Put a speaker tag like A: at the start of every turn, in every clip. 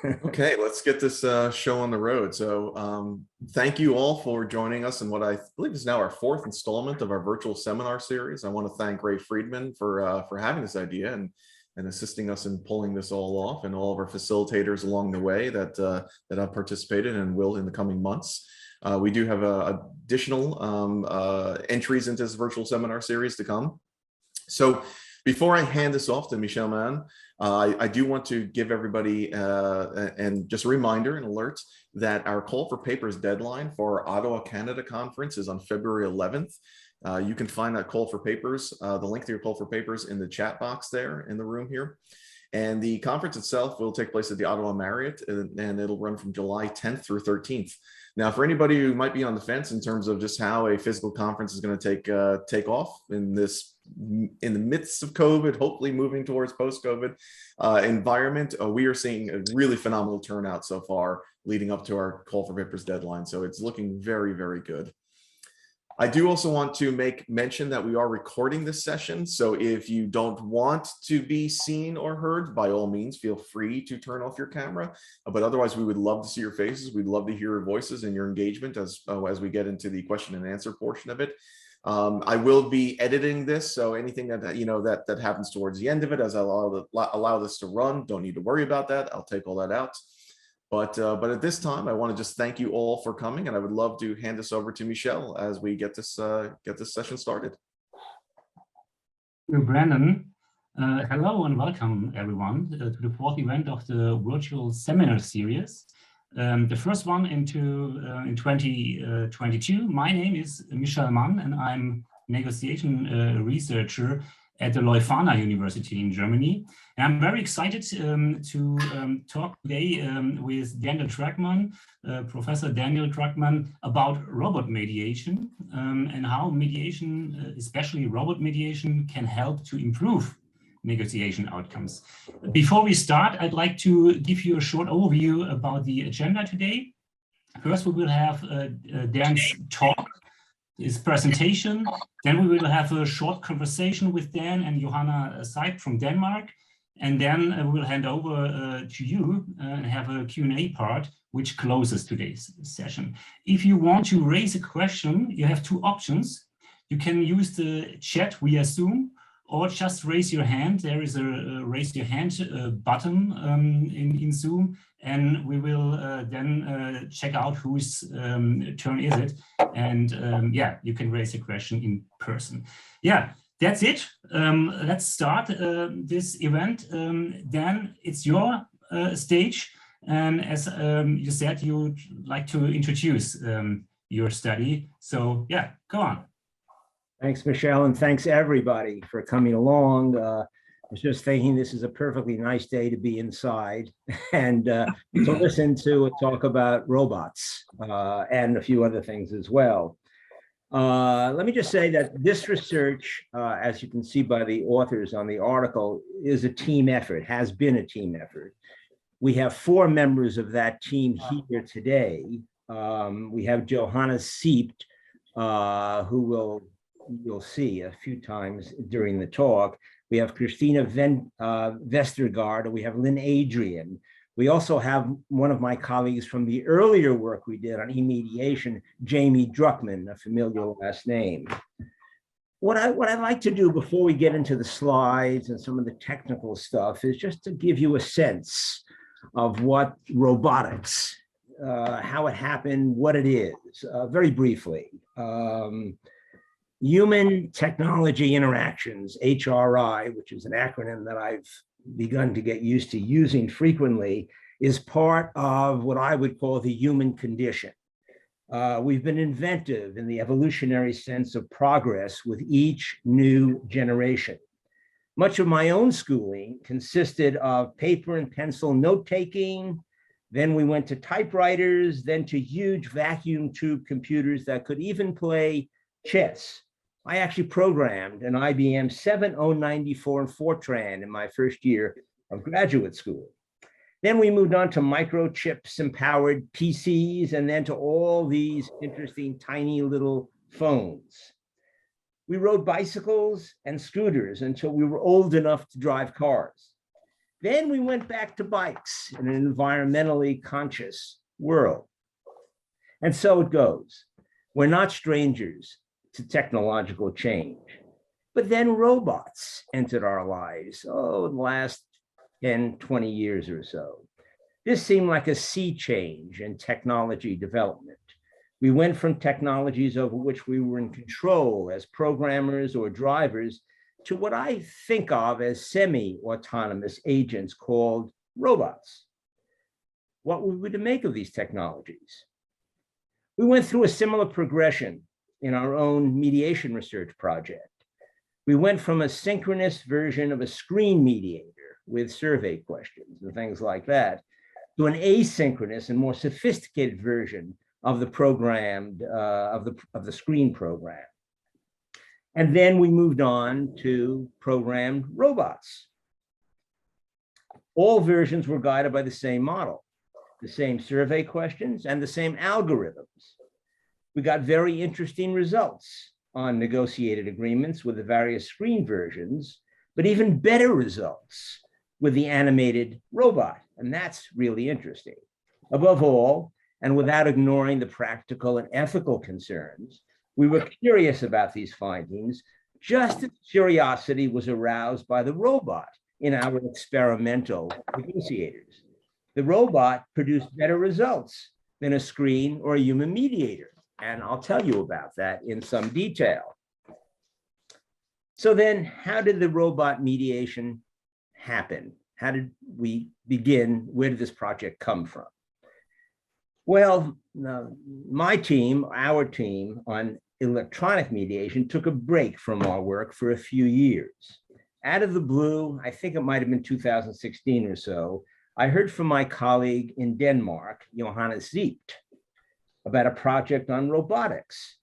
A: Okay, let's get this show on the road. So thank you all for joining us in what I believe is now our fourth installment of our virtual seminar series. I want to thank Ray Friedman for having this idea and assisting us in pulling this all off, and all of our facilitators along the way that have participated and will in the coming months. We do have additional entries into this virtual seminar series to come. So before I hand this off to Michel Mann, I do want to give everybody and just a reminder and alert that our call for papers deadline for our Ottawa, Canada conference is on February 11th. You can find that call for papers, the link to your call for papers in the chat box there in the room here. And the conference itself will take place at the Ottawa Marriott, and it'll run from July 10th through 13th. Now, for anybody who might be on the fence in terms of just how a physical conference is going to take off in the midst of COVID, hopefully moving towards post-COVID environment, we are seeing a really phenomenal turnout so far leading up to our call for papers deadline. So it's looking very, very good. I do also want to make mention that we are recording this session. So if you don't want to be seen or heard, by all means, feel free to turn off your camera. But otherwise, we would love to see your faces. We'd love to hear your voices and your engagement as we get into the question and answer portion of it. I will be editing this, so anything that happens towards the end of it, as I allow this to run, don't need to worry about that. I'll take all that out. But at this time, I want to just thank you all for coming, and I would love to hand this over to Michel as we get this session started.
B: Brandon, hello and welcome everyone to the fourth event of the virtual seminar series. The first one in 2022. My name is Michel Mann, and I'm negotiation researcher at the Leuphana University in Germany. And I'm very excited to talk today with Daniel Druckman, Professor Daniel Druckman, about robot mediation and how mediation, especially robot mediation, can help to improve negotiation outcomes. Before we start, I'd like to give you a short overview about the agenda today. First, we will have Dan's talk, his presentation. Then we will have a short conversation with Dan and Johanna Seibt from Denmark. And then we'll hand over to you and have a Q&A part, which closes today's session. If you want to raise a question, you have two options. You can use the chat via Zoom, or just raise your hand. There is a raise your hand button in Zoom, and we will then check out whose turn is it. And yeah, you can raise a question in person. Yeah, that's it. Let's start this event. Dan, it's your stage. And as you said, you'd like to introduce your study. So yeah, go on.
C: Thanks, Michelle, and thanks everybody for coming along. I was just thinking this is a perfectly nice day to be inside and to listen to talk about robots and a few other things as well. Let me just say that this research, as you can see by the authors on the article, is a team effort, has been a team effort. We have 4 members of that team here today. We have Johanna Seibt, who you'll see a few times during the talk. We have Christina Vestergaard, and we have Adrian. We also have one of my colleagues from the earlier work we did on e-mediation, Jamie Druckman, a familiar last name. What I'd like to do before we get into the slides and some of the technical stuff is just to give you a sense of what robotics, how it happened, what it is, very briefly. Human Technology Interactions, HRI, which is an acronym that I've begun to get used to using frequently, is part of what I would call the human condition. We've been inventive in the evolutionary sense of progress with each new generation. Much of my own schooling consisted of paper and pencil note-taking. Then we went to typewriters, then to huge vacuum tube computers that could even play chess. I actually programmed an IBM 7094 and Fortran in my first year of graduate school. Then we moved on to microchips empowered PCs, and then to all these interesting tiny little phones. We rode bicycles and scooters until we were old enough to drive cars. Then we went back to bikes in an environmentally conscious world. And so it goes. We're not strangers to technological change. But then robots entered our lives, in the last 10, 20 years or so. This seemed like a sea change in technology development. We went from technologies over which we were in control as programmers or drivers to what I think of as semi-autonomous agents called robots. What were we to make of these technologies? We went through a similar progression in our own mediation research project. We went from a synchronous version of a screen mediator with survey questions and things like that to an asynchronous and more sophisticated version of the programmed of the screen program. And then we moved on to programmed robots. All versions were guided by the same model, the same survey questions and the same algorithms. We got very interesting results on negotiated agreements with the various screen versions, but even better results with the animated robot. And that's really interesting. Above all, and without ignoring the practical and ethical concerns, we were curious about these findings, just as curiosity was aroused by the robot in our experimental negotiators. The robot produced better results than a screen or a human mediator. And I'll tell you about that in some detail. So then, how did the robot mediation happen? How did we begin? Where did this project come from? Well, my team, our team on electronic mediation took a break from our work for a few years. Out of the blue, I think it might have been 2016 or so, I heard from my colleague in Denmark, Johanna Seibt, about a project on robotics.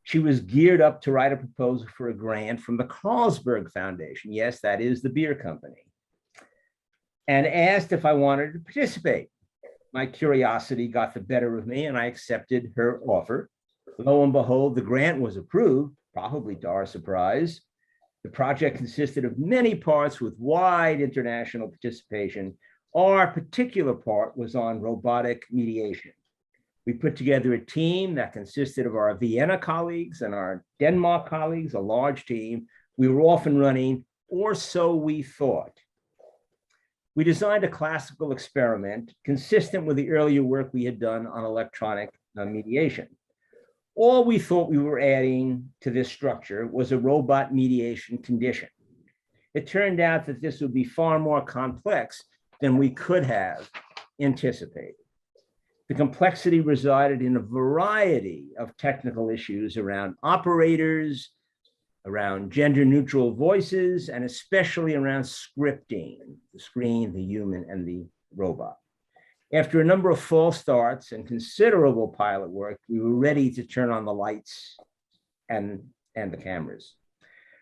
C: She was geared up to write a proposal for a grant from the Carlsberg Foundation. Yes, that is the beer company. And asked if I wanted to participate. My curiosity got the better of me and I accepted her offer. Lo and behold, the grant was approved, probably to our surprise. The project consisted of many parts with wide international participation. Our particular part was on robotic mediation. We put together a team that consisted of our Vienna colleagues and our Denmark colleagues, a large team. We were off and running, or so we thought. We designed a classical experiment consistent with the earlier work we had done on electronic mediation. All we thought we were adding to this structure was a robot mediation condition. It turned out that this would be far more complex than we could have anticipated. The complexity resided in a variety of technical issues around operators, around gender-neutral voices, and especially around scripting, the screen, the human, and the robot. After a number of false starts and considerable pilot work, we were ready to turn on the lights and the cameras.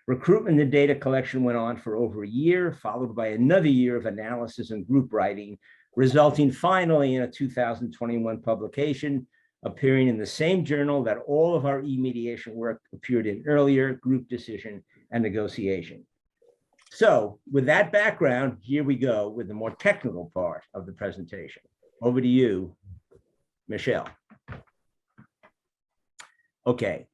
C: Recruitment and data collection went on for over a year, followed by another year of analysis and group writing, resulting finally in a 2021 publication, appearing in the same journal that all of our e-mediation work appeared in earlier, Group Decision and Negotiation. So with that background, here we go with the more technical part of the presentation. Over to you, Michelle. Okay,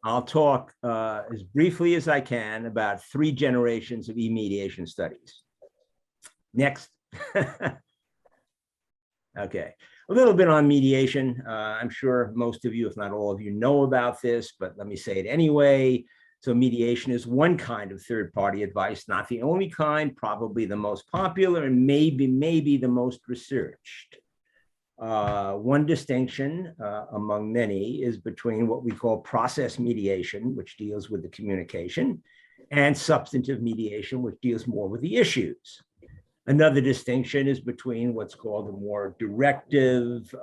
C: I'll talk as briefly as I can about 3 generations of e-mediation studies. Next. Okay, a little bit on mediation. I'm sure most of you, if not all of you, know about this, but let me say it anyway. So mediation is one kind of third-party advice, not the only kind, probably the most popular and maybe the most researched. One distinction among many is between what we call process mediation, which deals with the communication, and substantive mediation, which deals more with the issues. Another distinction is between what's called a more directive,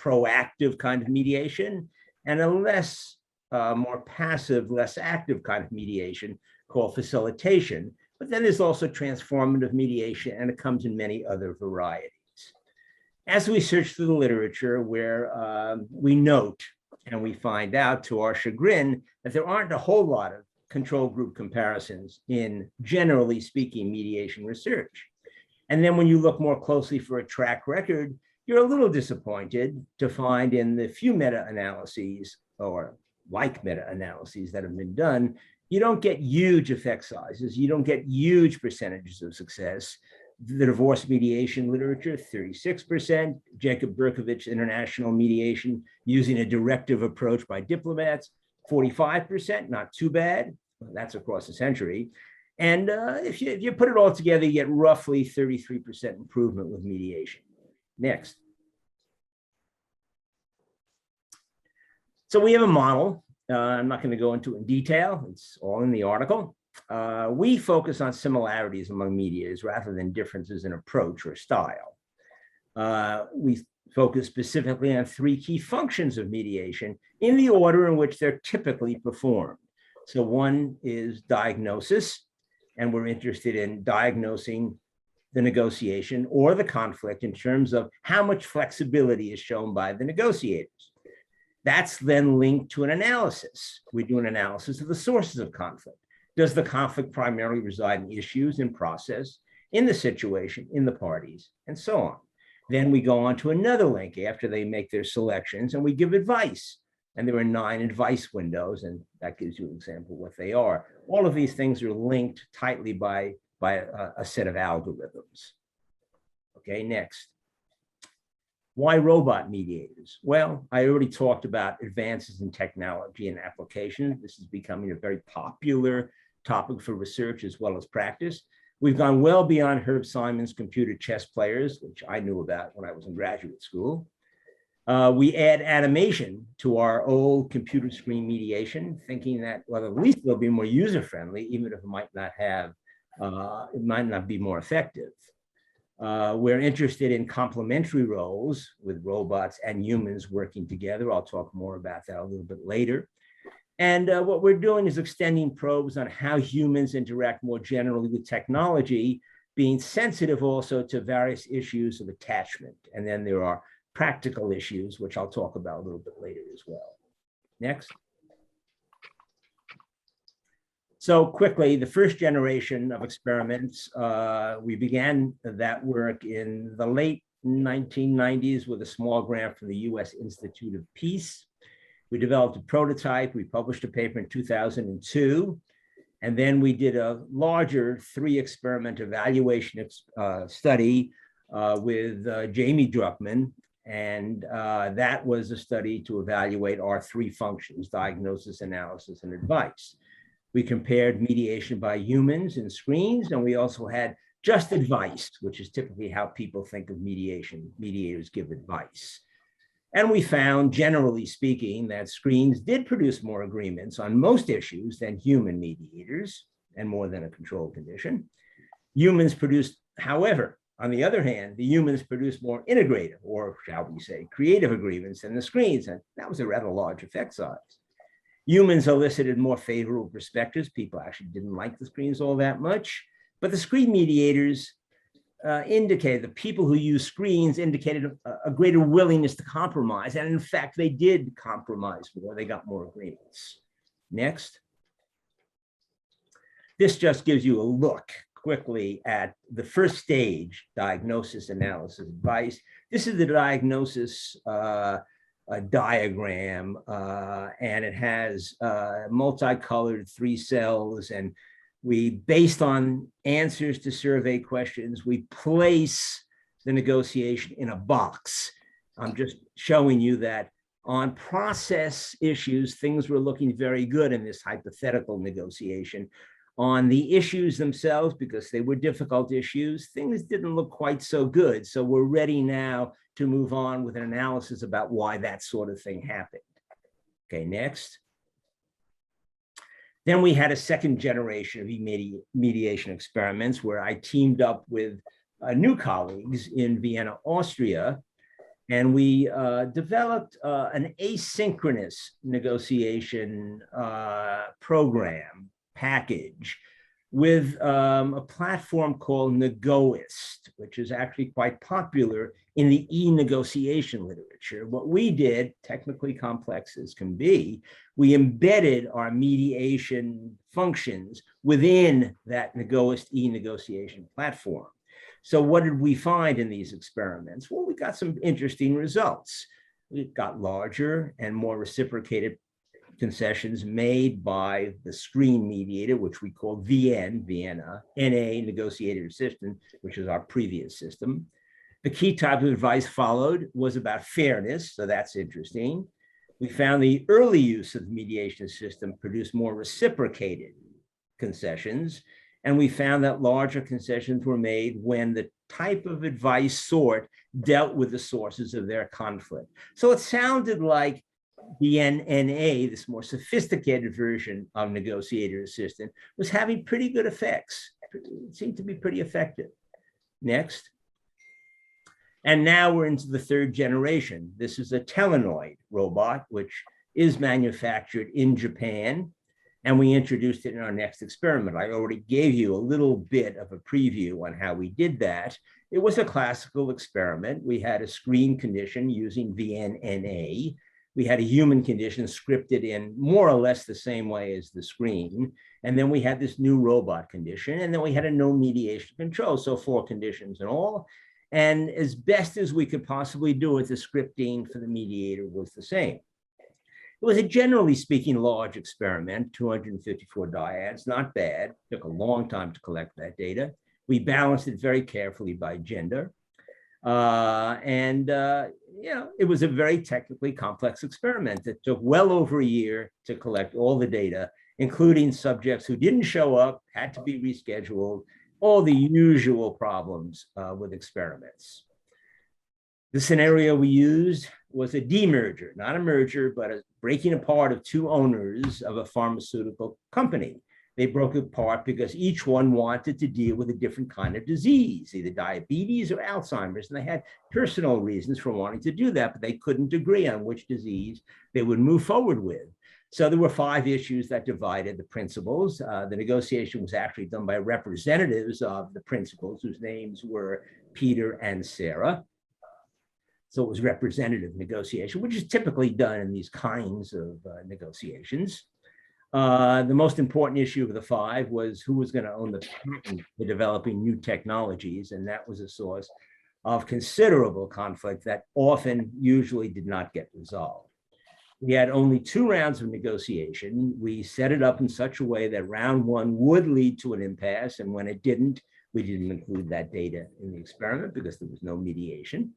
C: proactive kind of mediation and a less, more passive, less active kind of mediation called facilitation. But then there's also transformative mediation, and it comes in many other varieties. As we search through the literature where we note and we find out to our chagrin that there aren't a whole lot of control group comparisons in, generally speaking, mediation research. And then when you look more closely for a track record, you're a little disappointed to find in the few meta-analyses or like meta-analyses that have been done, you don't get huge effect sizes. You don't get huge percentages of success. The divorce mediation literature, 36%. Jacob Berkovich International Mediation using a directive approach by diplomats, 45%, not too bad. That's across the century. And if you put it all together, you get roughly 33% improvement with mediation. Next. So we have a model. I'm not going to go into it in detail. It's all in the article. We focus on similarities among mediators rather than differences in approach or style. We focus specifically on 3 key functions of mediation in the order in which they're typically performed. So one is diagnosis, and we're interested in diagnosing the negotiation or the conflict in terms of how much flexibility is shown by the negotiators. That's then linked to an analysis. We do an analysis of the sources of conflict. Does the conflict primarily reside in issues, in process, in the situation, in the parties, and so on? Then we go on to another link after they make their selections, and we give advice. And there are 9 advice windows, and that gives you an example of what they are. All of these things are linked tightly by a set of algorithms. Okay, next. Why robot mediators? Well, I already talked about advances in technology and application. This is becoming a very popular topic for research as well as practice. We've gone well beyond Herb Simon's computer chess players, which I knew about when I was in graduate school. We add animation to our old computer screen mediation, thinking that, well, at least it'll be more user-friendly, even if it might not be more effective. We're interested in complementary roles with robots and humans working together. I'll talk more about that a little bit later. And what we're doing is extending probes on how humans interact more generally with technology, being sensitive also to various issues of attachment. And then there are practical issues, which I'll talk about a little bit later as well. Next. So quickly, the first generation of experiments, we began that work in the late 1990s with a small grant from the US Institute of Peace. We developed a prototype. We published a paper in 2002. And then we did a larger 3-experiment evaluation study with Jamie Druckman. And that was a study to evaluate our 3 functions: diagnosis, analysis, and advice. We compared mediation by humans in screens, and we also had just advice, which is typically how people think of mediation. Mediators give advice. And we found, generally speaking, that screens did produce more agreements on most issues than human mediators, and more than a control condition. Humans produced, however, on the other hand, the humans produced more integrative, or shall we say, creative agreements than the screens, and that was a rather large effect size. Humans elicited more favorable perspectives. People actually didn't like the screens all that much, but the screen mediators indicated, the people who use screens indicated a greater willingness to compromise, and in fact, they did compromise more. They got more agreements. Next. This just gives you a look quickly at the first stage: diagnosis, analysis, advice. This is the diagnosis diagram, and it has multicolored 3 cells, and we, based on answers to survey questions, we place the negotiation in a box. I'm just showing you that on process issues, things were looking very good in this hypothetical negotiation. On the issues themselves, because they were difficult issues, things didn't look quite so good. So we're ready now to move on with an analysis about why that sort of thing happened. Okay, next. Then we had a second generation of mediation experiments where I teamed up with new colleagues in Vienna, Austria, and we developed an asynchronous negotiation program package with a platform called Negoist, which is actually quite popular in the e-negotiation literature. What we did, technically complex as can be, we embedded our mediation functions within that Negoist e-negotiation platform. So what did we find in these experiments? Well, we got some interesting results. We got larger and more reciprocated concessions made by the screen mediator, which we call Vienna, NA, negotiator system, which is our previous system. The key type of advice followed was about fairness, so that's interesting. We found the early use of the mediation system produced more reciprocated concessions, and we found that larger concessions were made when the type of advice sought dealt with the sources of their conflict. So it sounded like the NA, this more sophisticated version of negotiator assistant, was having pretty good effects. It seemed to be pretty effective. Next. And now we're into the third generation. This is a Telenoid robot, which is manufactured in Japan. And we introduced it in our next experiment. I already gave you a little bit of a preview on how we did that. It was a classical experiment. We had a screen condition using VNNA. We had a human condition scripted in more or less the same way as the screen. And then we had this new robot condition. And then we had a no mediation control. So 4 conditions in all. And as best as we could possibly do it, the scripting for the mediator was the same. It was a generally speaking large experiment, 254 dyads, not bad. Took a long time to collect that data. We balanced it very carefully by gender. It was a very technically complex experiment that took well over a year to collect all the data, including subjects who didn't show up, had to be rescheduled, all the usual problems with experiments. The scenario we used was a demerger, not a merger, but a breaking apart of 2 owners of a pharmaceutical company. They broke apart because each one wanted to deal with a different kind of disease, either diabetes or Alzheimer's, and they had personal reasons for wanting to do that, but they couldn't agree on which disease they would move forward with. So there were 5 issues that divided the principals. The negotiation was actually done by representatives of the principals, whose names were Peter and Sarah. So it was representative negotiation, which is typically done in these kinds of negotiations. The most important issue of the 5 was who was going to own the patent for developing new technologies, and that was a source of considerable conflict that often usually did not get resolved. We had only 2 rounds of negotiation. We set it up in such a way that round 1 would lead to an impasse, and when it didn't, we didn't include that data in the experiment because there was no mediation.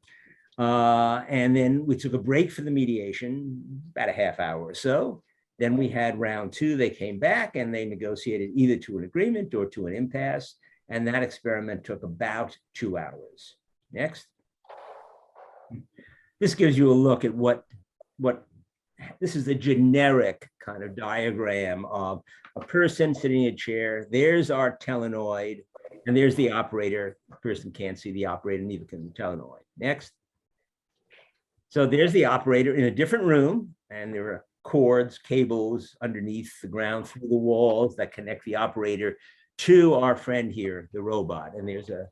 C: And then we took a break for the mediation, about a half hour or so. Then we had round 2. They came back and they negotiated either to an agreement or to an impasse. And that experiment took about 2 hours. Next. This gives you a look at what this is a generic kind of diagram of a person sitting in a chair. There's our Telenoid, and there's the operator. The person can't see the operator, neither can the Telenoid. Next. So there's the operator in a different room, and there are cords, cables underneath the ground through the walls that connect the operator to our friend here, the robot. And there's a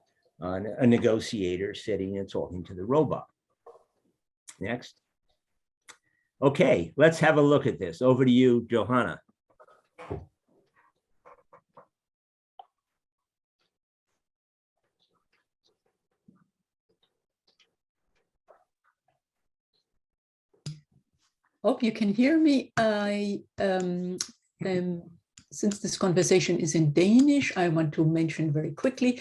C: negotiator sitting and talking to the robot. Next. Okay, let's have a look at this. Over to you, Johanna.
D: Hope you can hear me. Since this conversation is in Danish, I want to mention very quickly,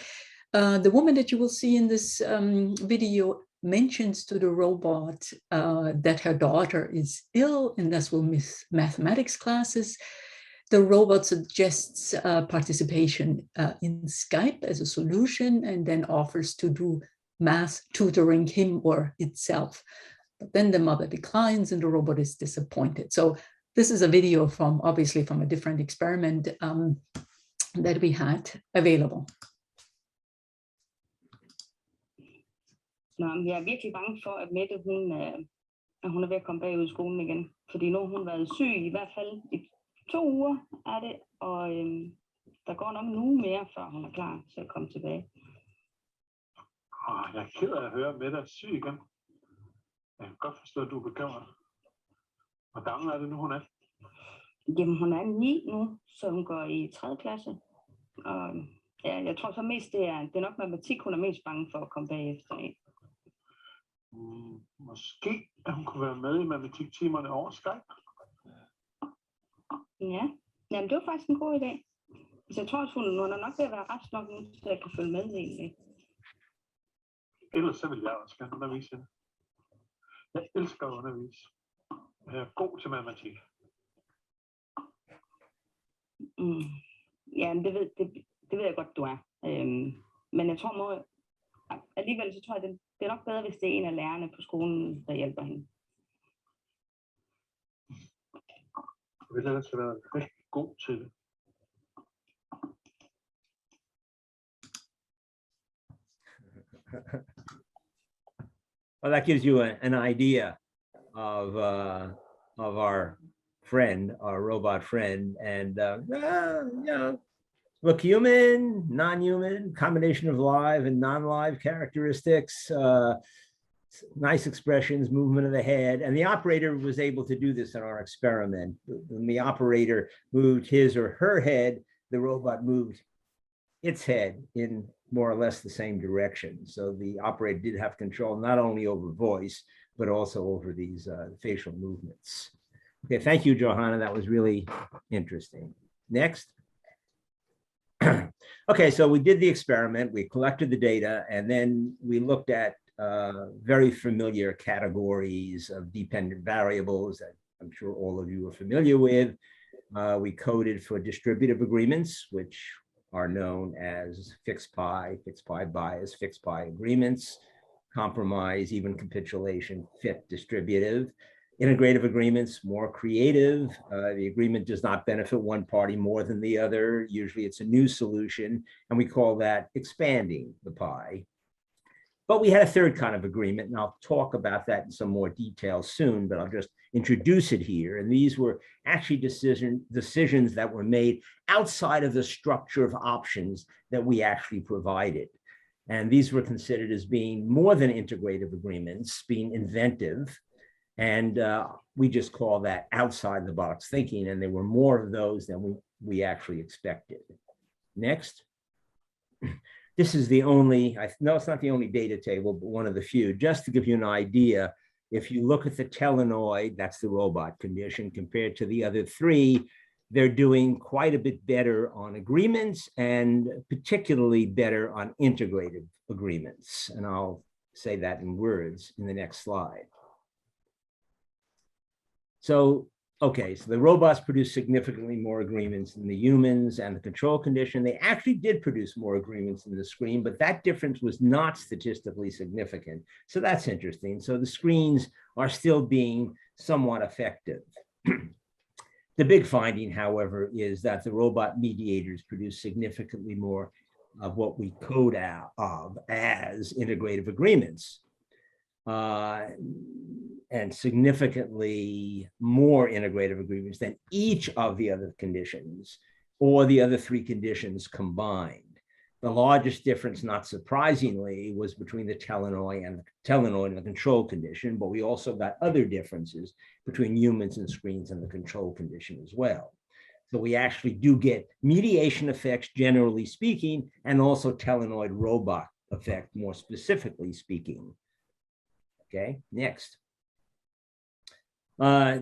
D: the woman that you will see in this video mentions to the robot that her daughter is ill and thus will miss mathematics classes. The robot suggests participation in Skype as a solution and then offers to do math tutoring him or itself. But then the mother declines and the robot is disappointed. So this is a video from, obviously, from a different experiment that we had available.
E: Jeg er virkelig bange for, at Mette, hun er ved at komme bagud i skolen igen. Fordi nu har hun været syg, i hvert fald i 2 uger er det, og der går nok en uge mere, før hun er klar til at komme tilbage.
F: Jeg er ked af at høre, at Mette er syg igen. Jeg kan godt forstå, at du er bekymret. Hvor gammel er det nu, hun er?
E: Jamen, hun er 9 nu, så hun går i 3. klasse. Og Ja, jeg tror så mest, det er nok matematik, hun er mest bange for at komme bagefter af.
F: Måske at hun kunne være med i matematiktimerne over Skype.
E: Ja, jamen det var faktisk en god idé. Så jeg tror, at hun er nok ved at være ret nok nu, så jeg kan følge med egentlig.
F: Ellers så vil jeg også gerne undervise hende. Jeg elsker at undervise. Jeg er god til matematik.
E: Ja, det ved jeg godt, du er. Men jeg tror, alligevel så tror jeg, det er nok bedre, hvis det er en af lærerne på skolen, der hjælper hende.
F: Jeg vil ellers være rigtig god til det.
C: Well, that gives you an idea of our friend, our robot friend, and you know, look human, non-human, combination of live and non-live characteristics, nice expressions, movement of the head, and the operator was able to do this in our experiment. When the operator moved his or her head, the robot moved its head in more or less the same direction. So the operator did have control not only over voice, but also over these facial movements. Okay, thank you, Johanna. That was really interesting. Next. Okay, so we did the experiment, we collected the data, and then we looked at very familiar categories of dependent variables that I'm sure all of you are familiar with. We coded for distributive agreements, which are known as fixed pi bias, fixed pi agreements, compromise, even capitulation, fit distributive. Integrative agreements, more creative. The agreement does not benefit one party more than the other. Usually it's a new solution, and we call that expanding the pie. But we had a third kind of agreement, and I'll talk about that in some more detail soon, but I'll just introduce it here. And these were actually decisions that were made outside of the structure of options that we actually provided. And these were considered as being more than integrative agreements, being inventive. And we just call that outside the box thinking. And there were more of those than we actually expected. Next. This is the only, no, it's not the only data table, but one of the few. Just to give you an idea, if you look at the Telenoid, that's the robot condition, compared to the other three, they're doing quite a bit better on agreements and particularly better on integrative agreements. And I'll say that in words in the next slide. So, okay, so the robots produce significantly more agreements than the humans, and the control condition, they actually did produce more agreements than the screen, but that difference was not statistically significant. So that's interesting. So the screens are still being somewhat effective. The big finding, however, is that the robot mediators produce significantly more of what we code out of as integrative agreements. And significantly more integrative agreements than each of the other conditions or the other three conditions combined. The largest difference, not surprisingly, was between the Telenoid and the control condition, but we also got other differences between humans and screens and the control condition as well. So we actually do get mediation effects, generally speaking, and also Telenoid robot effect, more specifically speaking. Okay, next.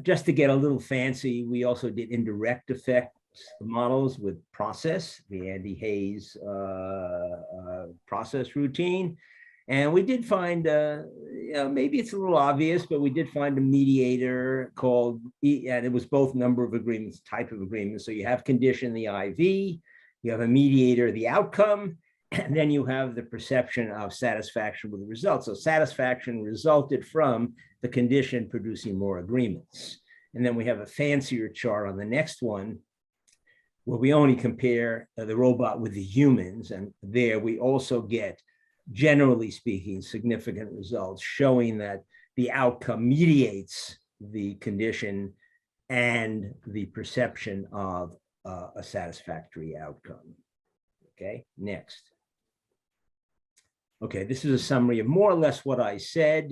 C: Just to get a little fancy, we also did indirect effects models with process, the Andy Hayes process routine. And we did find, you know, maybe it's a little obvious, but we did find a mediator called, and it was both number of agreements, type of agreements. So you have condition, the IV, you have a mediator, the outcome, and then you have the perception of satisfaction with the result. So satisfaction resulted from the condition producing more agreements. And then we have a fancier chart on the next one, where we only compare the robot with the humans. And there we also get, generally speaking, significant results showing that the outcome mediates the condition and the perception of a satisfactory outcome. Okay, next. Okay, this is a summary of more or less what I said.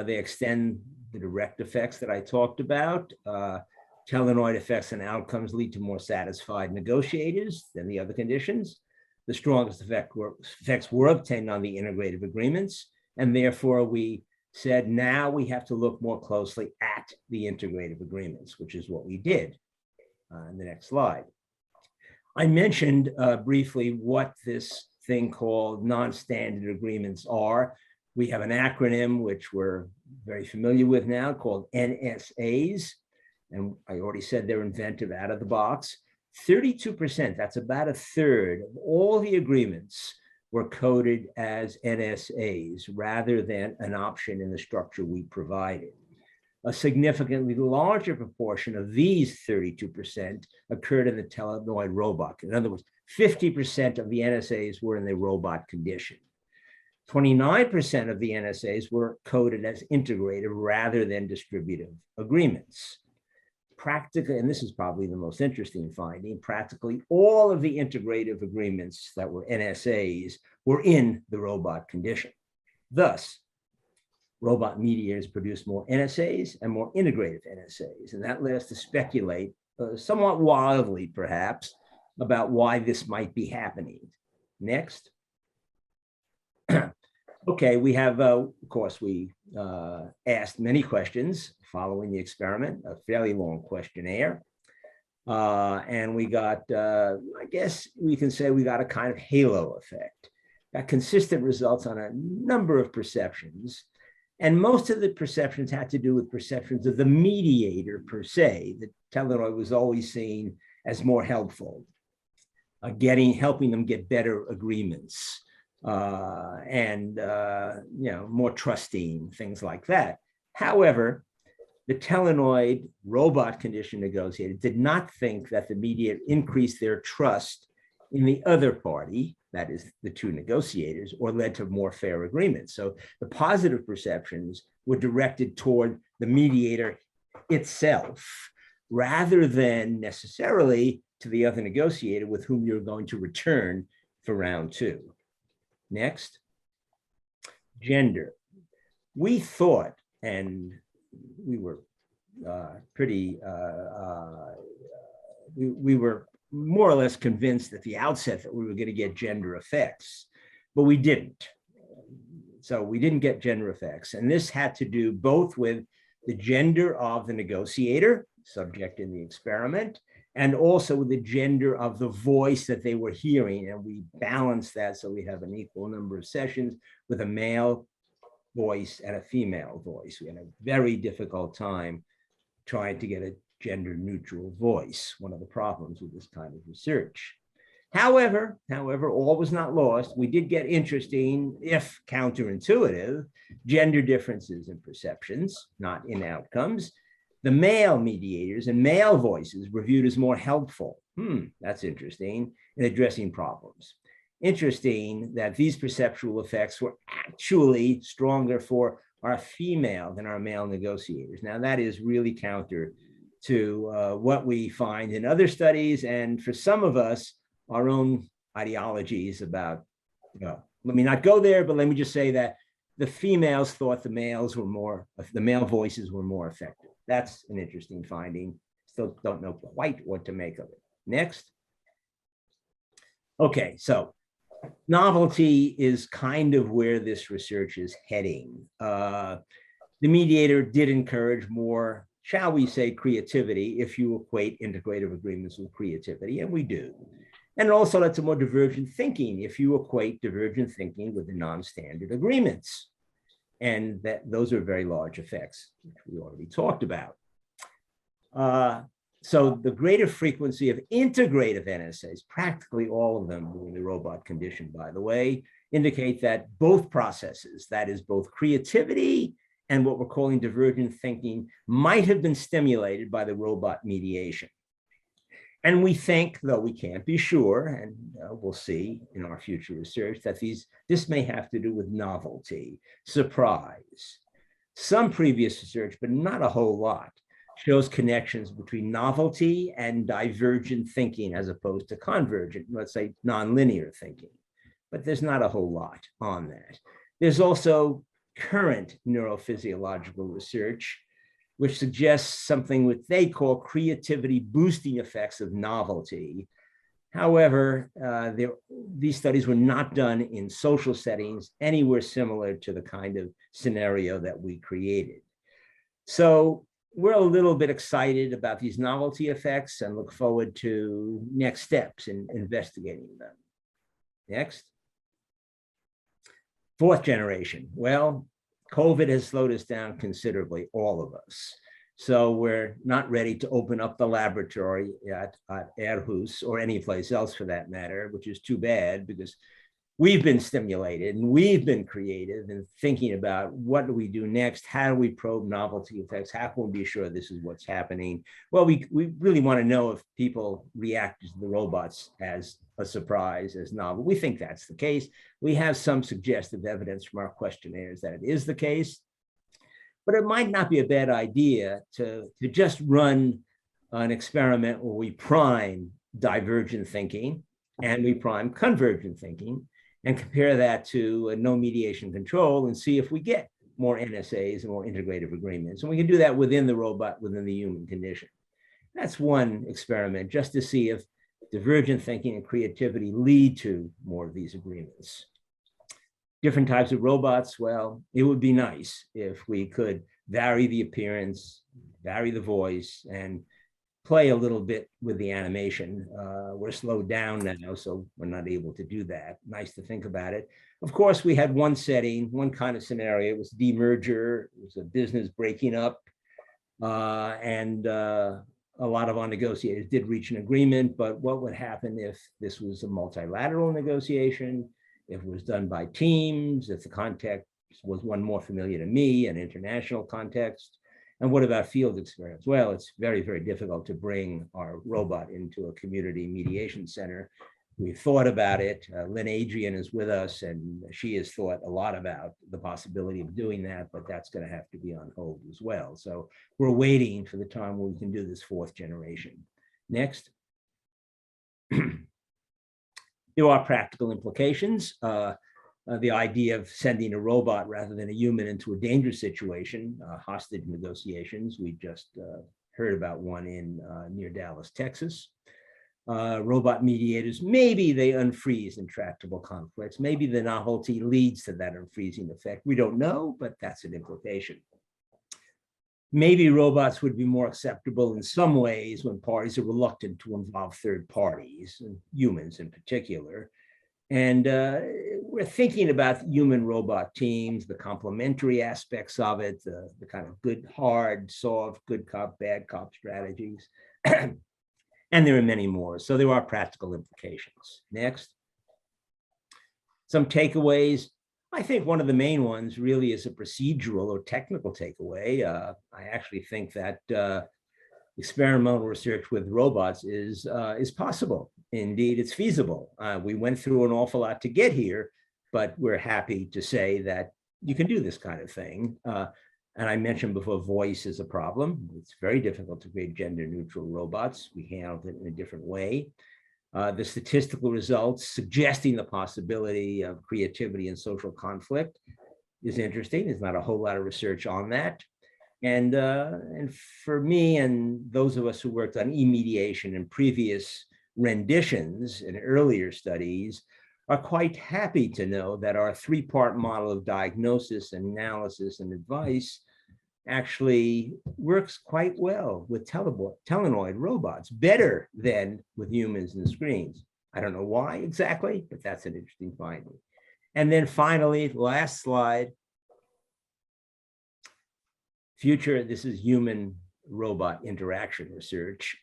C: They extend the direct effects that I talked about. Telenoid effects and outcomes lead to more satisfied negotiators than the other conditions. the strongest effects were obtained on the integrative agreements, and therefore we said now we have to look more closely at the integrative agreements, which is what we did. In the next slide. I mentioned briefly what this thing called non-standard agreements are. We have an acronym which we're very familiar with now called NSAs, and I already said they're inventive out of the box. 32%, that's about a third of all the agreements were coded as NSAs rather than an option in the structure we provided. A significantly larger proportion of these 32% occurred in the Telenoid robot. In other words, 50% of the NSAs were in the robot condition. 29% of the NSAs were coded as integrative rather than distributive agreements. Practically, and this is probably the most interesting finding, practically all of the integrative agreements that were NSAs were in the robot condition. Thus, robot mediators produce more NSAs and more integrative NSAs, and that led us to speculate, somewhat wildly perhaps, about why this might be happening. Next. Okay, we have, of course, we asked many questions following the experiment, a fairly long questionnaire. And we got, I guess we can say we got a kind of halo effect. Got consistent results on a number of perceptions. And most of the perceptions had to do with perceptions of the mediator per se. The Telenoid was always seen as more helpful, helping them get better agreements. And more trusting, things like that. However, the Telenoid robot condition negotiator did not think that the mediator increased their trust in the other party, that is the two negotiators, or led to more fair agreements. So the positive perceptions were directed toward the mediator itself, rather than necessarily to the other negotiator with whom you're going to return for round two. Next, gender. We thought, and we were we were more or less convinced at the outset that we were going to get gender effects, but we didn't. So we didn't get gender effects. And this had to do both with the gender of the negotiator, subject in the experiment, and also with the gender of the voice that they were hearing. And we balanced that so we have an equal number of sessions with a male voice and a female voice. We had a very difficult time trying to get a gender neutral voice, one of the problems with this kind of research. However, all was not lost. We did get interesting, if counterintuitive, gender differences in perceptions, not in outcomes. The male mediators and male voices were viewed as more helpful. That's interesting, in addressing problems. Interesting that these perceptual effects were actually stronger for our female than our male negotiators. Now, that is really counter to what we find in other studies, and for some of us, our own ideologies about, let me not go there, but let me just say that the females thought the male voices were more effective. That's an interesting finding. Still don't know quite what to make of it. Next. Okay, so novelty is kind of where this research is heading. The mediator did encourage more, shall we say, creativity if you equate integrative agreements with creativity, and we do. And it also led to more divergent thinking if you equate divergent thinking with the non-standard agreements. And those are very large effects, which we already talked about. So the greater frequency of integrative NSAs, practically all of them in the robot condition, by the way, indicate that both processes, that is both creativity and what we're calling divergent thinking, might have been stimulated by the robot mediation. And we think, though we can't be sure, and we'll see in our future research, that this may have to do with novelty, surprise. Some previous research, but not a whole lot, shows connections between novelty and divergent thinking as opposed to convergent, let's say nonlinear thinking. But there's not a whole lot on that. There's also current neurophysiological research which suggests something what they call creativity boosting effects of novelty, However, these studies were not done in social settings anywhere similar to the kind of scenario that we created. So we're a little bit excited about these novelty effects and look forward to next steps in investigating them. Next. Fourth generation. Well, COVID has slowed us down considerably, all of us. So we're not ready to open up the laboratory at Aarhus or any place else for that matter, which is too bad because we've been stimulated and we've been creative in thinking about what do we do next? How do we probe novelty effects? How can we be sure this is what's happening? Well, we really want to know if people react to the robots as a surprise, as novel. We think that's the case. We have some suggestive evidence from our questionnaires that it is the case. But it might not be a bad idea to just run an experiment where we prime divergent thinking and we prime convergent thinking and compare that to a no mediation control and see if we get more NSAs and more integrative agreements. And we can do that within the robot, within the human condition. That's one experiment just to see if divergent thinking and creativity lead to more of these agreements. Different types of robots, well, it would be nice if we could vary the appearance, vary the voice, and play a little bit with the animation. We're slowed down now, so we're not able to do that. Nice to think about it. Of course, we had one setting, one kind of scenario. It was demerger. It was a business breaking up. And a lot of our negotiators did reach an agreement, but what would happen if this was a multilateral negotiation? If it was done by teams, if the context was one more familiar to me, an international context. And what about field experience? Well, it's very, very difficult to bring our robot into a community mediation center. We've thought about it. Adrian is with us, and she has thought a lot about the possibility of doing that, but that's going to have to be on hold as well. So we're waiting for the time when we can do this fourth generation. Next. There are practical implications. The idea of sending a robot rather than a human into a dangerous situation, hostage negotiations. We just heard about one in near Dallas, Texas. Robot mediators, maybe they unfreeze intractable conflicts. Maybe the novelty leads to that unfreezing effect. We don't know, but that's an implication. Maybe robots would be more acceptable in some ways when parties are reluctant to involve third parties, and humans in particular. And we're thinking about human-robot teams, the complementary aspects of it, the kind of good, hard, soft, good cop, bad cop strategies. And there are many more. So there are practical implications. Next. Some takeaways. I think one of the main ones really is a procedural or technical takeaway. I actually think that experimental research with robots is possible. Indeed, it's feasible. We went through an awful lot to get here, but we're happy to say that you can do this kind of thing. And I mentioned before, voice is a problem. It's very difficult to create gender-neutral robots. We handled it in a different way. The statistical results suggesting the possibility of creativity and social conflict is interesting. There's not a whole lot of research on that. And for me and those of us who worked on e-mediation in previous renditions in earlier studies are quite happy to know that our three-part model of diagnosis, analysis, and advice actually works quite well with Telenoid robots, better than with humans and screens. I don't know why exactly, but that's an interesting finding. And then finally, last slide. Future, this is human-robot interaction research.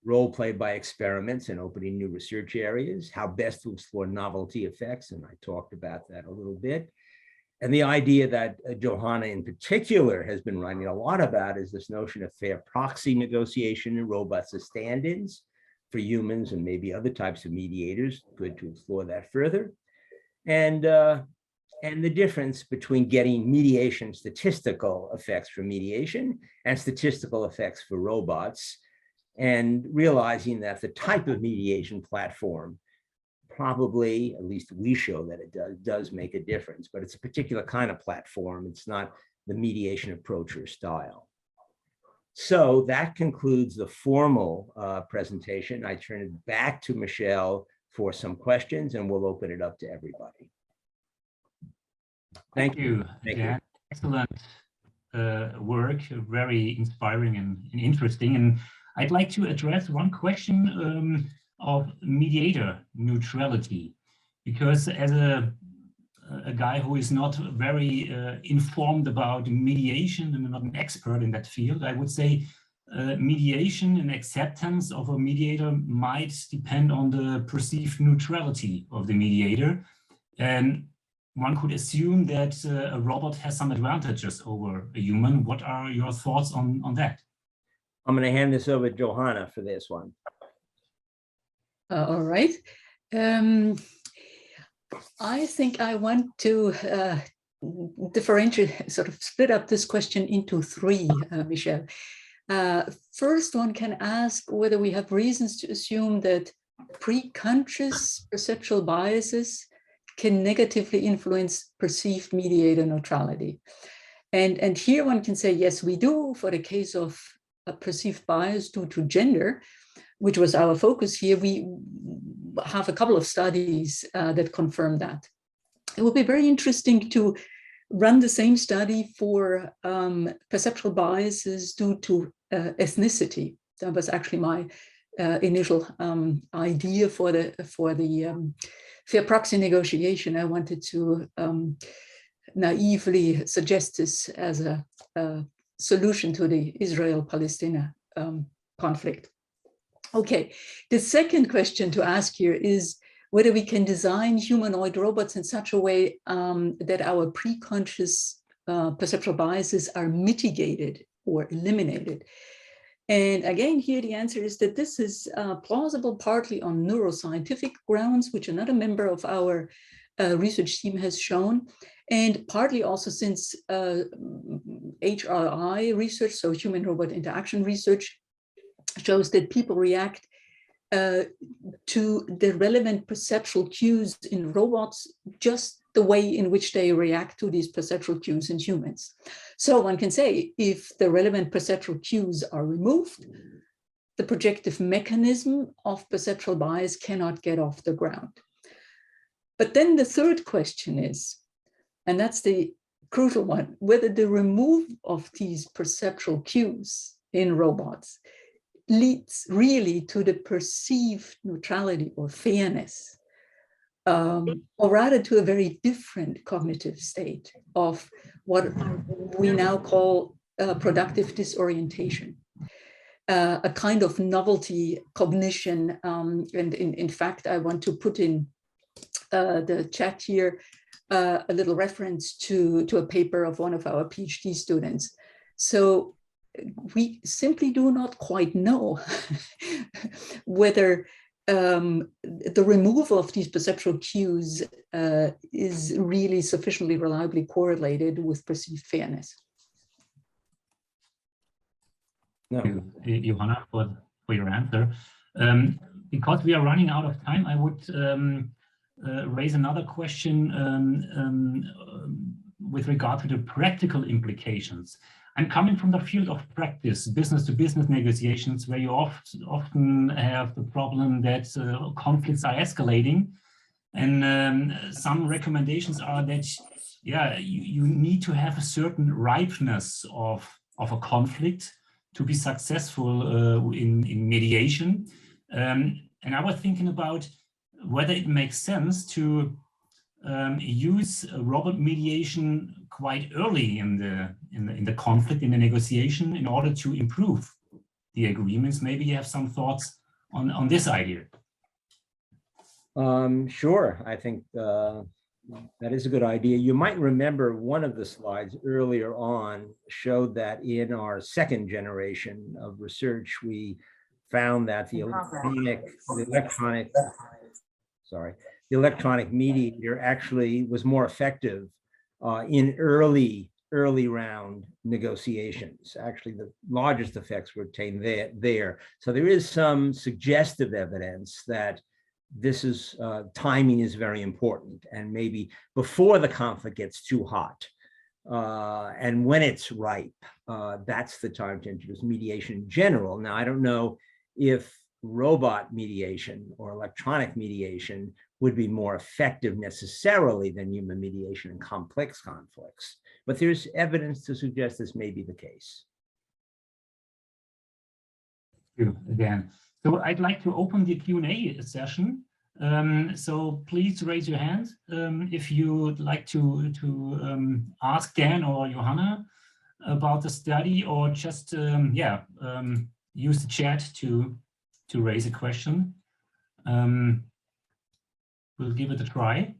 C: Role played by experiments and opening new research areas, how best to explore novelty effects, and I talked about that a little bit. And the idea that Johanna in particular has been writing a lot about is this notion of fair proxy negotiation and robots as stand-ins for humans and maybe other types of mediators. Good to explore that further. And the difference between getting mediation statistical effects for mediation and statistical effects for robots, and realizing that the type of mediation platform probably, at least we show that it does make a difference, but it's a particular kind of platform. It's not the mediation approach or style. So that concludes the formal presentation. I turn it back to Michelle for some questions, and we'll open it up to everybody.
B: Thank you.
C: Thank
B: Dan.
C: you.
B: Excellent work, very inspiring and interesting. And I'd like to address one question of mediator neutrality, because as a guy who is not very informed about mediation and not an expert in that field, I would say mediation and acceptance of a mediator might depend on the perceived neutrality of the mediator. And one could assume that a robot has some advantages over a human. What are your thoughts on that?
C: I'm going to hand this over to Johanna for this one.
D: All right. I think I want to differentiate, sort of split up this question into three, Michelle. First, one can ask whether we have reasons to assume that pre-conscious perceptual biases can negatively influence perceived mediator neutrality. And here one can say, yes, we do, for the case of a perceived bias due to gender, which was our focus here. We have a couple of studies that confirm that. It would be very interesting to run the same study for perceptual biases due to ethnicity. That was actually my initial idea for the fair proxy negotiation. I wanted to naively suggest this as a solution to the Israel-Palestina conflict. Okay, the second question to ask here is whether we can design humanoid robots in such a way that our pre-conscious perceptual biases are mitigated or eliminated. And again, here the answer is that this is plausible partly on neuroscientific grounds, which another member of our research team has shown, and partly also since HRI research, so human robot interaction research, shows that people react to the relevant perceptual cues in robots just the way in which they react to these perceptual cues in humans. So one can say if the relevant perceptual cues are removed, the projective mechanism of perceptual bias cannot get off the ground. But then the third question is, and that's the crucial one, whether the removal of these perceptual cues in robots leads really to the perceived neutrality or fairness, or rather to a very different cognitive state of what we now call productive disorientation, a kind of novelty cognition. And in fact, I want to put in the chat here a little reference to a paper of one of our PhD students. So we simply do not quite know whether the removal of these perceptual cues is really sufficiently reliably correlated with perceived fairness.
C: No.
B: Thank you, Johanna, for your answer. Because we are running out of time, I would raise another question with regard to the practical implications. I'm coming from the field of practice, business-to-business negotiations, where you often have the problem that conflicts are escalating. And some recommendations are that, yeah, you need to have a certain ripeness of a conflict to be successful in mediation. And I was thinking about whether it makes sense to use robot mediation quite early in the conflict, in the negotiation, in order to improve the agreements. Maybe you have some thoughts on this idea.
C: Sure, I think that is a good idea. You might remember one of the slides earlier on showed that in our second generation of research, we found that the electronic mediator actually was more effective in early round negotiations. Actually, the largest effects were obtained there. So there is some suggestive evidence that this is timing is very important, and maybe before the conflict gets too hot, And when it's ripe, that's the time to introduce mediation in general. Now, I don't know if robot mediation or electronic mediation would be more effective necessarily than human mediation in complex conflicts, but there's evidence to suggest this may be the case.
B: Thank you again. So I'd like to open the Q&A session. So please raise your hand if you would like to ask Dan or Johanna about the study, or just use the chat to raise a question. We'll give it a try.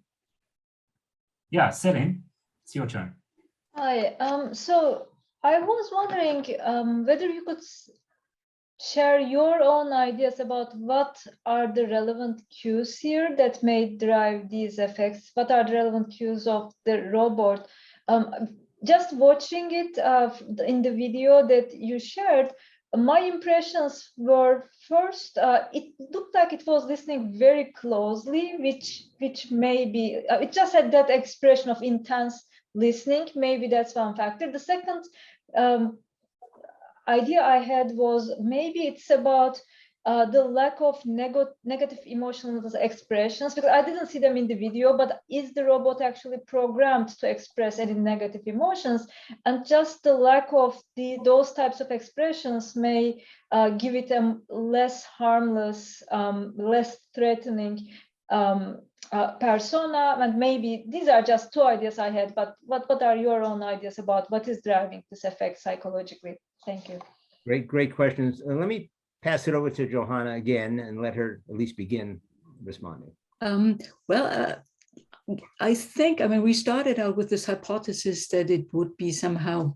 B: Yeah, Sabine, it's your turn.
G: Hi. So I was wondering whether you could share your own ideas about what are the relevant cues here that may drive these effects. What are the relevant cues of the robot? Just watching it in the video that you shared, my impressions were first, it looked like it was listening very closely, which maybe, it just had that expression of intense listening. Maybe that's one factor. The second idea I had was maybe it's about the lack of negative emotional expressions, because I didn't see them in the video, but is the robot actually programmed to express any negative emotions? And just the lack of those types of expressions may give it a less harmless, less threatening persona. And maybe these are just two ideas I had, but what are your own ideas about what is driving this effect psychologically? Thank you.
C: Great questions. Let me pass it over to Johanna again and let her at least begin responding.
D: I think, I mean, we started out with this hypothesis that it would be somehow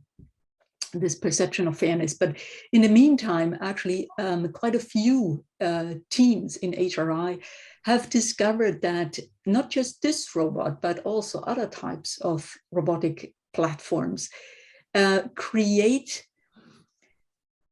D: this perception of fairness, but in the meantime, actually, quite a few teams in HRI have discovered that not just this robot, but also other types of robotic platforms create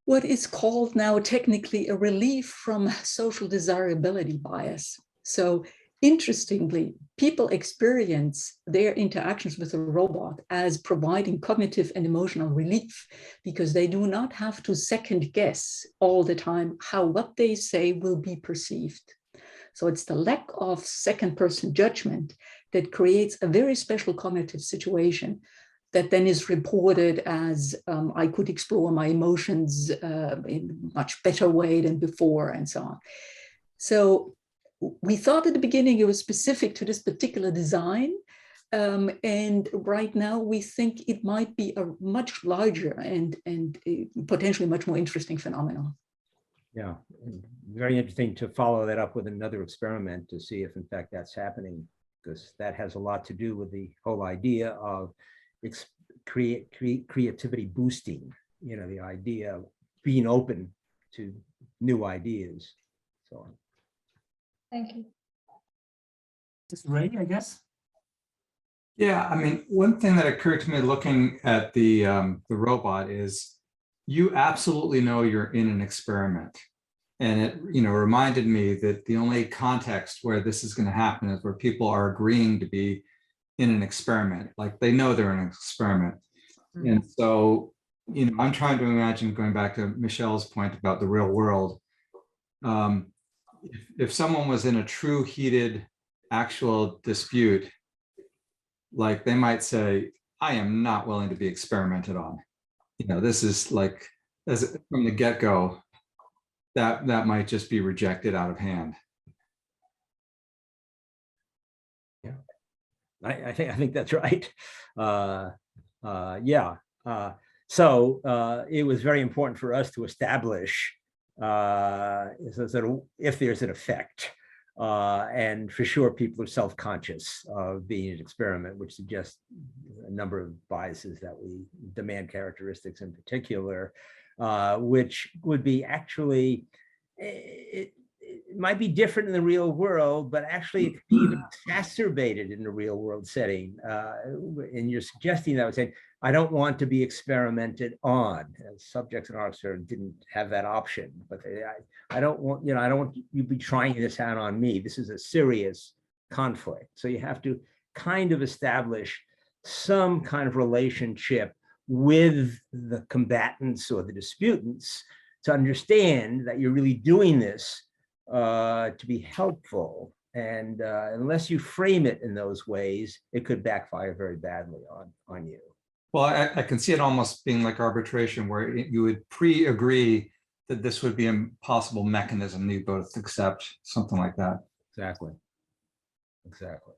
D: what is called now technically a relief from social desirability bias. So interestingly, people experience their interactions with a robot as providing cognitive and emotional relief, because they do not have to second guess all the time how what they say will be perceived. So it's the lack of second person judgment that creates a very special cognitive situation that then is reported as I could explore my emotions in a much better way than before, and so on. So we thought at the beginning it was specific to this particular design. And right now we think it might be a much larger and potentially much more interesting phenomenon.
C: Yeah, very interesting to follow that up with another experiment to see if in fact that's happening, because that has a lot to do with the whole idea of creativity boosting, you know, the idea of being open to new ideas, so on.
G: Thank you.
B: Just Ray, I guess.
H: Yeah, I mean, one thing that occurred to me looking at the robot is you absolutely know you're in an experiment. And it, you know, reminded me that the only context where this is going to happen is where people are agreeing to be in an experiment, like they know they're in an experiment. And so, you know, I'm trying to imagine, going back to Michelle's point about the real world, if someone was in a true heated actual dispute, like they might say, I am not willing to be experimented on. You know, this is like, as from the get-go, that might just be rejected out of hand.
C: Yeah, I think that's right. So it was very important for us to establish if there's an effect. And for sure, people are self-conscious of being an experiment, which suggests a number of biases that we demand characteristics in particular, which would be actually, it might be different in the real world, but actually it could be even exacerbated in the real world setting. And you're suggesting that I would say, I don't want to be experimented on. Subjects in Oxford didn't have that option, but I don't want, you know, I don't want you to be trying this out on me. This is a serious conflict. So you have to kind of establish some kind of relationship with the combatants or the disputants to understand that you're really doing this to be helpful. And unless you frame it in those ways, it could backfire very badly on you.
H: Well, I can see it almost being like arbitration, where you would pre-agree that this would be a possible mechanism you both accept, something like that.
C: Exactly. Exactly.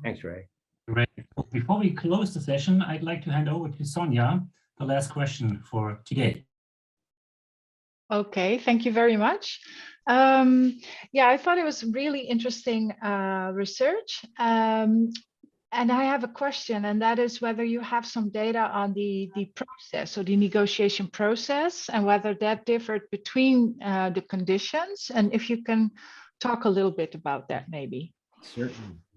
C: Thanks, Ray.
B: Great. Before we close the session, I'd like to hand over to Sonia, the last question for today.
I: Okay, thank you very much. Yeah, I thought it was really interesting research. And I have a question, and that is whether you have some data on the process or the negotiation process, and whether that differed between the conditions, and if you can talk a little bit about that, maybe.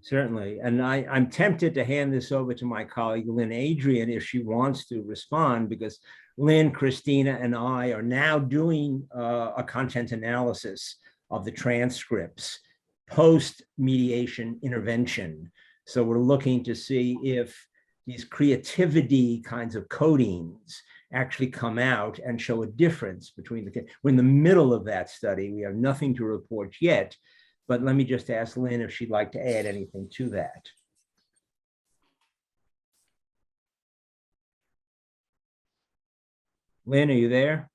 C: Certainly. And I'm tempted to hand this over to my colleague, Lynn Adrian, if she wants to respond, because Lynn, Christina, and I are now doing a content analysis of the transcripts post-mediation intervention. So we're looking to see if these creativity kinds of codings actually come out and show a difference between we're in the middle of that study. We have nothing to report yet, but let me just ask Lynn if she'd like to add anything to that. Lynn, are you there?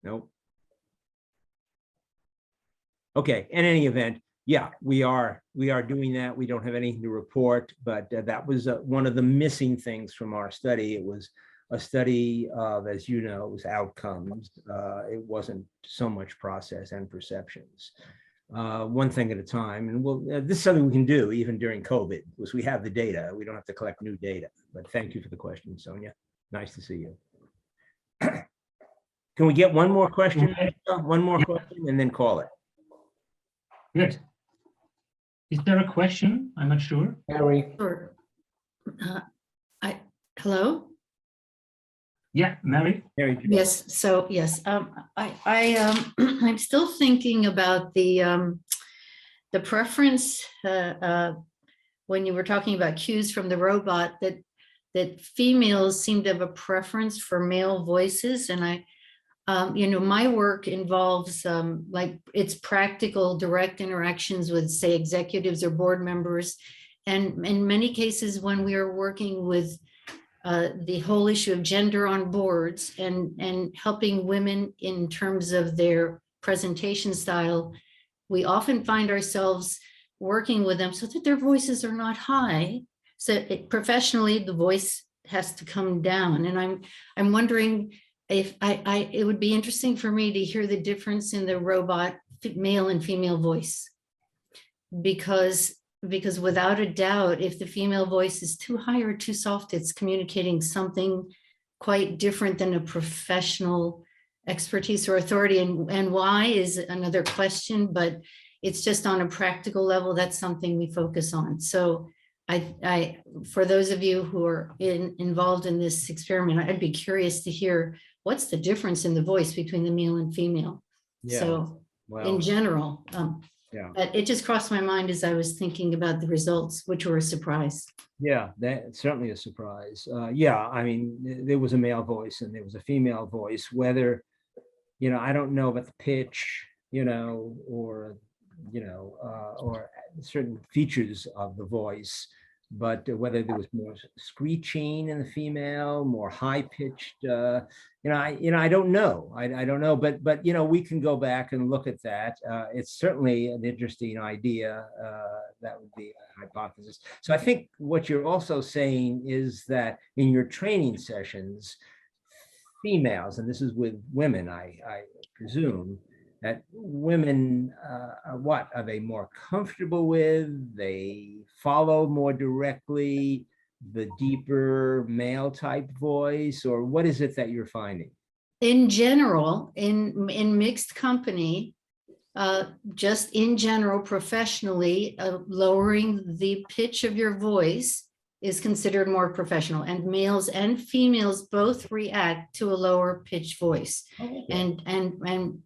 C: Nope. Okay, in any event, yeah, we are doing that. We don't have anything to report, but that was one of the missing things from our study. It was a study of, as you know, it was outcomes. It wasn't so much process and perceptions. One thing at a time, and this is something we can do even during COVID, because we have the data. We don't have to collect new data. But thank you for the question, Sonia. Nice to see you. Can we get one more question? One more question, and then call it.
B: Good. Is there a question? I'm not sure.
C: Mary.
J: Sure. Hello?
B: Yeah, Mary.
J: Yes. So yes, I'm still thinking about the preference when you were talking about cues from the robot, that females seem to have a preference for male voices, and my work involves like it's practical direct interactions with, say, executives or board members. And in many cases, when we are working with the whole issue of gender on boards and helping women in terms of their presentation style, we often find ourselves working with them so that their voices are not high. So professionally, the voice has to come down. And I'm wondering if it would be interesting for me to hear the difference in the robot male and female voice, because without a doubt, if the female voice is too high or too soft, it's communicating something quite different than a professional expertise or authority. And why is another question, but it's just on a practical level, that's something we focus on. So for those of you who are involved in this experiment, I'd be curious to hear what's the difference in the voice between the male and female. Yeah. So in general, yeah. But it just crossed my mind as I was thinking about the results, which were a surprise.
C: Yeah, that's certainly a surprise. Yeah, I mean, there was a male voice and there was a female voice, whether, I don't know about the pitch, or certain features of the voice, but whether there was more screeching in the female, more high pitched, I don't know. I don't know, but we can go back and look at that. It's certainly an interesting idea. That would be a hypothesis. So I think what you're also saying is that in your training sessions, females, and this is with women, I presume, that women are they more comfortable with? They follow more directly the deeper male type voice, or what is it that you're finding?
J: In general, in mixed company, just in general, professionally, lowering the pitch of your voice is considered more professional, and males and females both react to a lower pitch voice. Okay. And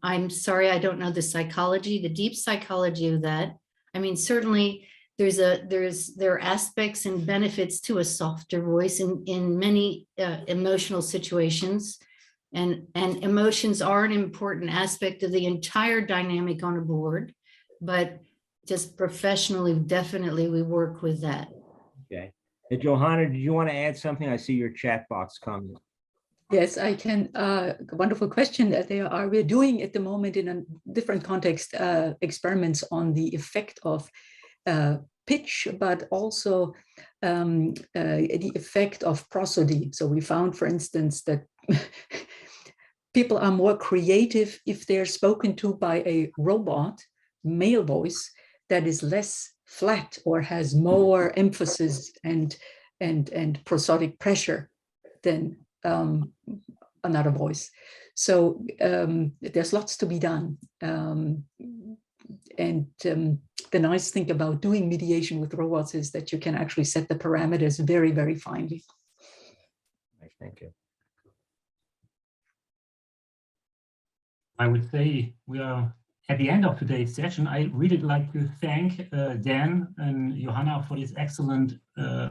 J: I'm sorry, I don't know the psychology, the deep psychology of that. I mean, certainly there are aspects and benefits to a softer voice in many emotional situations. And emotions are an important aspect of the entire dynamic on a board, but just professionally, definitely we work with that.
C: Okay. Hey, Johanna, did you want to add something? I see your chat box coming.
D: Yes, I can. Wonderful question. We're doing at the moment in a different context experiments on the effect of pitch, but also the effect of prosody. So we found, for instance, that people are more creative if they're spoken to by a robot, male voice, that is less flat or has more emphasis and prosodic pressure than another voice. So there's lots to be done. The nice thing about doing mediation with robots is that you can actually set the parameters very, very finely.
C: Thank you.
B: I would say we are at the end of today's session. I really like to thank Dan and Johanna for this excellent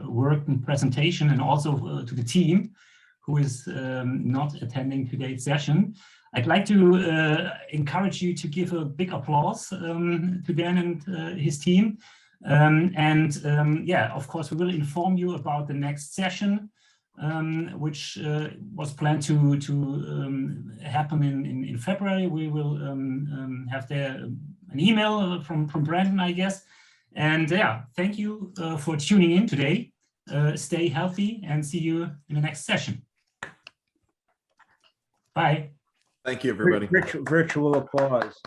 B: work and presentation, and also to the team who is not attending today's session. I'd like to encourage you to give a big applause to Dan and his team. Yeah, of course, we will inform you about the next session, which was planned to happen in February. We will have there an email from Brandon, I guess. And yeah, thank you for tuning in today. Stay healthy and see you in the next session. Bye.
A: Thank you, everybody.
C: Virtual applause.